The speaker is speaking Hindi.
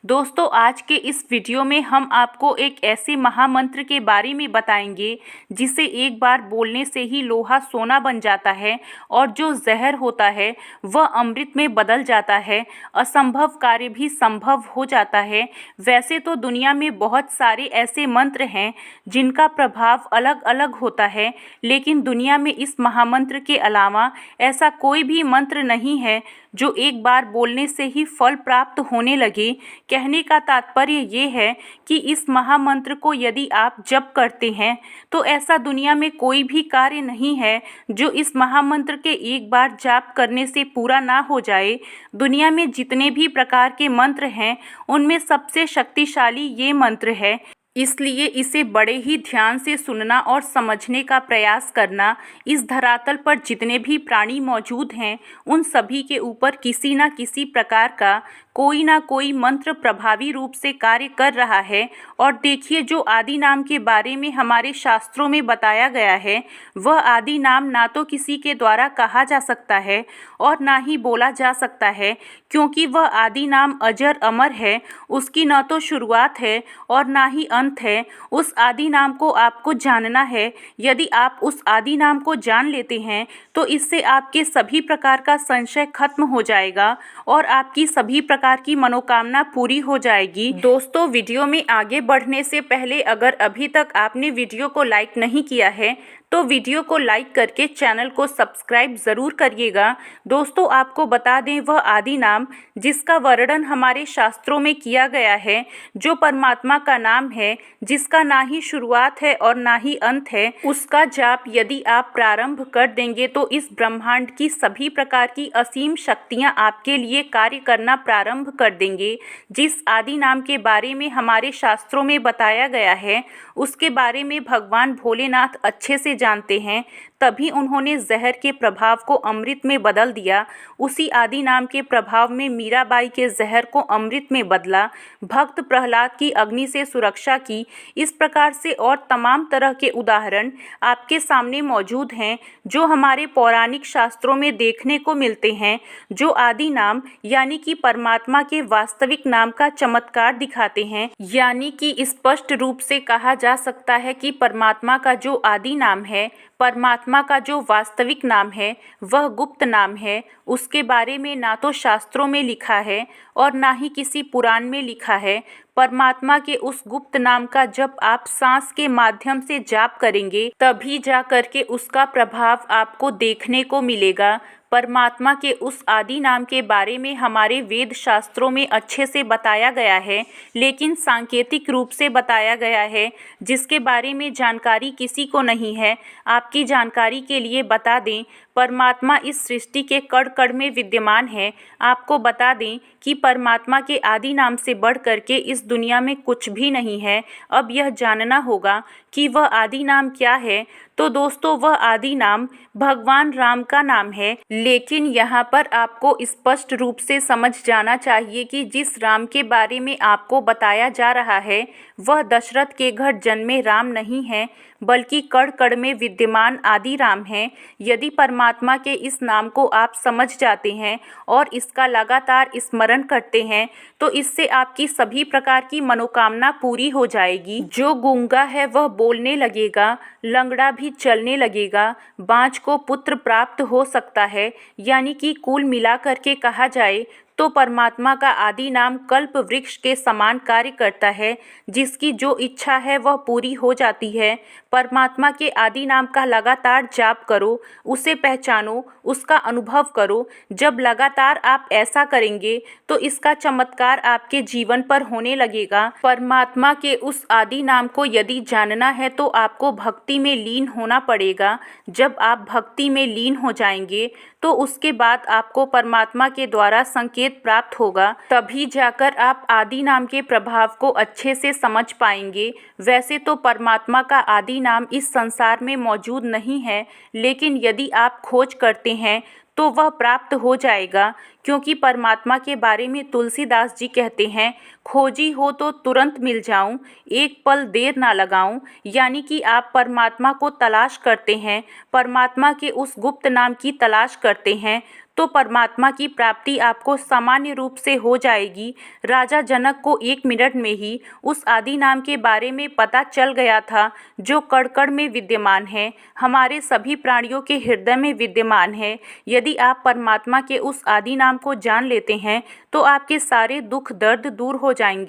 दोस्तों, आज के इस वीडियो में हम आपको एक ऐसे महामंत्र के बारे में बताएंगे जिसे एक बार बोलने से ही लोहा सोना बन जाता है और जो जहर होता है वह अमृत में बदल जाता है। असंभव कार्य भी संभव हो जाता है। वैसे तो दुनिया में बहुत सारे ऐसे मंत्र हैं जिनका प्रभाव अलग अलग होता है, लेकिन दुनिया में इस महामंत्र के अलावा ऐसा कोई भी मंत्र नहीं है जो एक बार बोलने से ही फल प्राप्त होने लगे। कहने का तात्पर्य ये है कि इस महामंत्र को यदि आप जप करते हैं तो ऐसा दुनिया में कोई भी कार्य नहीं है जो इस महामंत्र के एक बार जाप करने से पूरा ना हो जाए। दुनिया में जितने भी प्रकार के मंत्र हैं उनमें सबसे शक्तिशाली ये मंत्र है, इसलिए इसे बड़े ही ध्यान से सुनना और समझने का प्रयास करना। इस धरातल पर जितने भी प्राणी मौजूद हैं उन सभी के ऊपर किसी न किसी प्रकार का कोई ना कोई मंत्र प्रभावी रूप से कार्य कर रहा है। और देखिए, जो आदि नाम के बारे में हमारे शास्त्रों में बताया गया है वह आदि नाम ना तो किसी के द्वारा कहा जा सकता है और ना ही बोला जा सकता है, क्योंकि वह आदि नाम अजर अमर है। उसकी न तो शुरुआत है और ना ही अंत है। उस आदि नाम को आपको जानना है। यदि आप उस आदि नाम को जान लेते हैं तो इससे आपके सभी प्रकार का संशय खत्म हो जाएगा और आपकी सभी प्रकार की मनोकामना पूरी हो जाएगी। दोस्तों, वीडियो में आगे बढ़ने से पहले अगर अभी तक आपने वीडियो को लाइक नहीं किया है तो वीडियो को लाइक करके चैनल को सब्सक्राइब ज़रूर करिएगा। दोस्तों, आपको बता दें, वह आदि नाम जिसका वर्णन हमारे शास्त्रों में किया गया है, जो परमात्मा का नाम है, जिसका ना ही शुरुआत है और ना ही अंत है, उसका जाप यदि आप प्रारंभ कर देंगे तो इस ब्रह्मांड की सभी प्रकार की असीम शक्तियाँ आपके लिए कार्य करना प्रारंभ कर देंगे। जिस आदि नाम के बारे में हमारे शास्त्रों में बताया गया है उसके बारे में भगवान भोलेनाथ अच्छे से जानते हैं, तभी उन्होंने जहर के प्रभाव को अमृत में बदल दिया। उसी आदि नाम के प्रभाव में मीराबाई के जहर को अमृत में बदला। भक्त प्रहलाद की अग्नि से सुरक्षा की। इस प्रकार से और तमाम तरह के उदाहरण आपके सामने मौजूद हैं जो हमारे पौराणिक शास्त्रों में देखने को मिलते हैं, जो आदि नाम यानी कि परमात्मा के वास्तविक नाम का चमत्कार दिखाते हैं। यानी कि स्पष्ट रूप से कहा जा सकता है कि परमात्मा का जो आदि नाम है, परमात्मा का जो वास्तविक नाम है, वह गुप्त नाम है। उसके बारे में ना तो शास्त्रों में लिखा है और ना ही किसी पुराण में लिखा है। परमात्मा के उस गुप्त नाम का जब आप सांस के माध्यम से जाप करेंगे तभी जा करके उसका प्रभाव आपको देखने को मिलेगा। परमात्मा के उस आदि नाम के बारे में हमारे वेद शास्त्रों में अच्छे से बताया गया है, लेकिन सांकेतिक रूप से बताया गया है, जिसके बारे में जानकारी किसी को नहीं है। आपकी जानकारी के लिए बता दें, परमात्मा इस सृष्टि के कण कण में विद्यमान है। आपको बता दें कि परमात्मा के आदि नाम से बढ़ करके इस दुनिया में कुछ भी नहीं है। अब यह जानना होगा कि वह आदि नाम क्या है। तो दोस्तों, वह आदि नाम भगवान राम का नाम है, लेकिन यहाँ पर आपको स्पष्ट रूप से समझ जाना चाहिए कि जिस राम के बारे में आपको बताया जा रहा है वह दशरथ के घर जन्मे राम नहीं है, बल्कि कण कण में विद्यमान आदि राम है। यदि परमात्मा के इस नाम को आप समझ जाते हैं और इसका लगातार स्मरण करते हैं तो इससे आपकी सभी प्रकार की मनोकामना पूरी हो जाएगी। जो गूंगा है वह बोलने लगेगा, लंगड़ा भी चलने लगेगा, बाँझ को पुत्र प्राप्त हो सकता है। यानी कि कुल मिलाकर के कहा जाए तो परमात्मा का आदि नाम कल्प वृक्ष के समान कार्य करता है। जिसकी जो इच्छा है वह पूरी हो जाती है। परमात्मा के आदि नाम का लगातार जाप करो, उसे पहचानो, उसका अनुभव करो। जब लगातार आप ऐसा करेंगे तो इसका चमत्कार आपके जीवन पर होने लगेगा। परमात्मा के उस आदि नाम को यदि जानना है तो आपको भक्ति में लीन होना पड़ेगा। जब आप भक्ति में लीन हो जाएंगे तो उसके बाद आपको परमात्मा के द्वारा संकेत प्राप्त होगा, तभी जाकर आप आदि नाम के प्रभाव को अच्छे से समझ पाएंगे। वैसे तो परमात्मा का आदि नाम इस संसार में मौजूद नहीं है, लेकिन यदि आप खोज करते हैं तो वह प्राप्त हो जाएगा, क्योंकि परमात्मा के बारे में तुलसीदास जी कहते हैं, खोजी हो तो तुरंत मिल जाऊं, एक पल देर ना लगाऊं। यानी कि आप परमात्मा को तलाश करते हैं, परमात्मा के उस गुप्त नाम की तलाश करते हैं, तो परमात्मा की प्राप्ति आपको सामान्य रूप से हो जाएगी। राजा जनक को 1 मिनट में ही उस आदि नाम के बारे में पता चल गया था जो कण-कण में विद्यमान है, हमारे सभी प्राणियों के हृदय में विद्यमान है। यदि आप परमात्मा के उस आदि नाम को जान लेते हैं तो आपके सारे दुख दर्द दूर हो जाएंगे।